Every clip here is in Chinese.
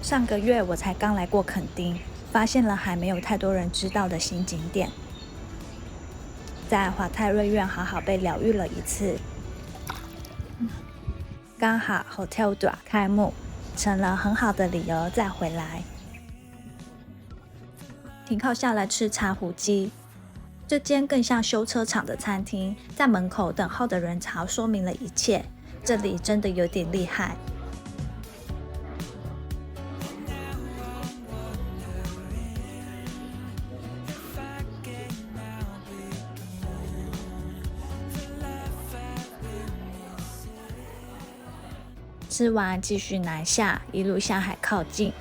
上個月我才剛來過墾丁，發現了還沒有太多人知道的新景點，在華泰瑞苑好好被療癒了一次。剛好 Hotel Dua 開幕，成了很好的理由再回來。停靠下來吃茶壺雞，這間更像修車廠的餐廳，在門口等候的人潮說明了一切，這裡真的有點厲害。吃完繼續南下，一路向海靠近。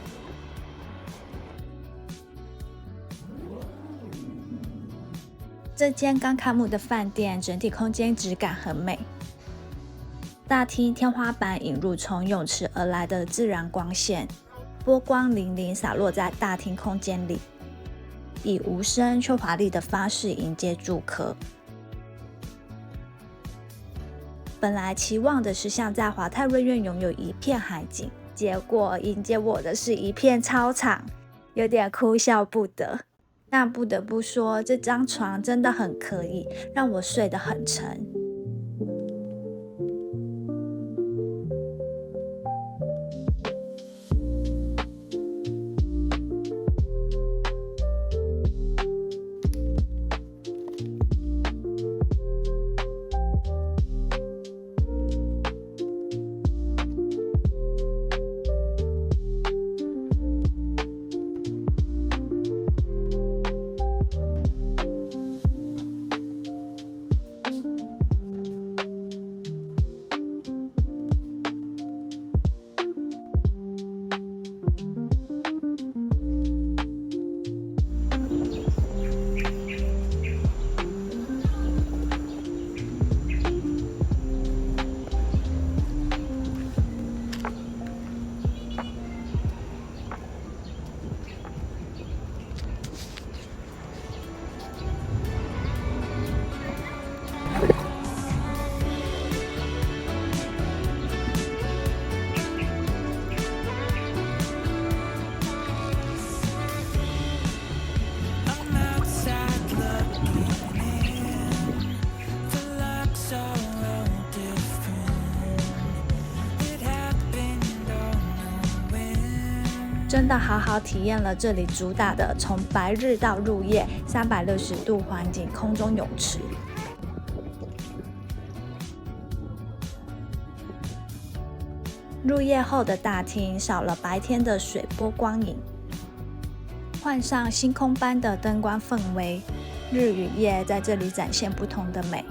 這間剛開幕的飯店，整體空間質感很美。大廳天花板引入從泳池而來的自然光線，波光粼粼灑落在大廳空間裡，以無聲卻華麗的方式迎接住客。本來期望的是像在華泰瑞苑擁有一片海景，結果迎接我的是一片操場，有點哭笑不得。但不得不說，這張床真的很可以，讓我睡得很沉。真的好好體驗了這裡主打的從白日到入夜360度環景空中泳池。入夜後的大廳少了白天的水波光影，換上星空般的燈光氛圍，日與夜在這裡展現不同的美。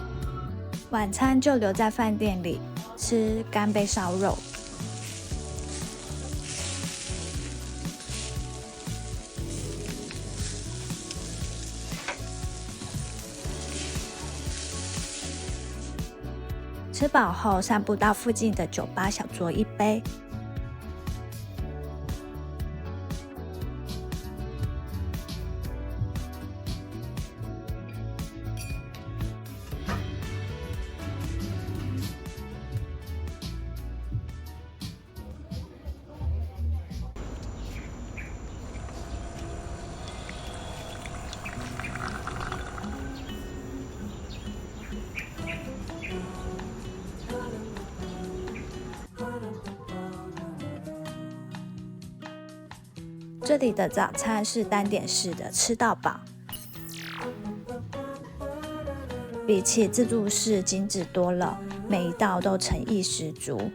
晚餐就留在飯店裡吃乾貝燒肉。吃飽後，散步到附近的酒吧小酌一杯。這裡的早餐是單點式的，吃到飽，比起自助式精緻多了，每一道都誠意十足。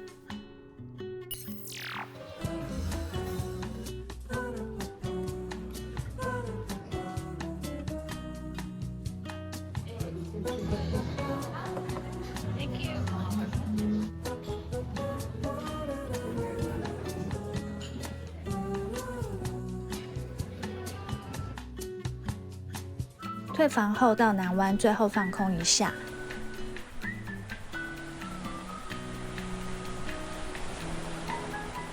退房後到南灣，最後放空一下。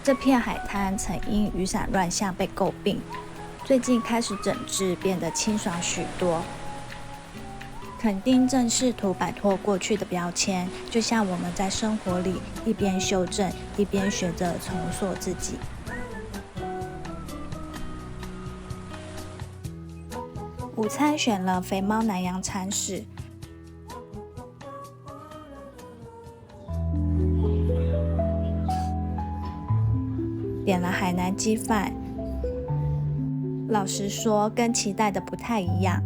這片海灘曾因雨傘亂象被詬病，最近開始整治，變得清爽許多。墾丁正試圖擺脫過去的標籤，就像我們在生活裡一邊修正，一邊學着重塑自己。午餐選了肥貓南洋餐室，點了海南雞飯。老實說，跟期待的不太一樣，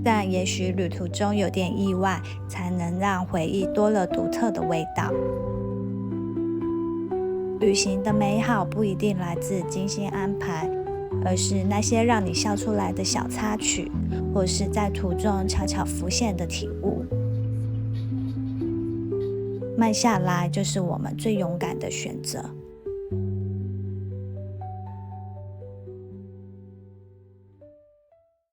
但也許旅途中有點意外，才能讓回憶多了獨特的味道。旅行的美好不一定來自精心安排，而是那些讓你笑出來的小插曲，或是在途中悄悄浮現的體悟。慢下來就是我們最勇敢的選擇。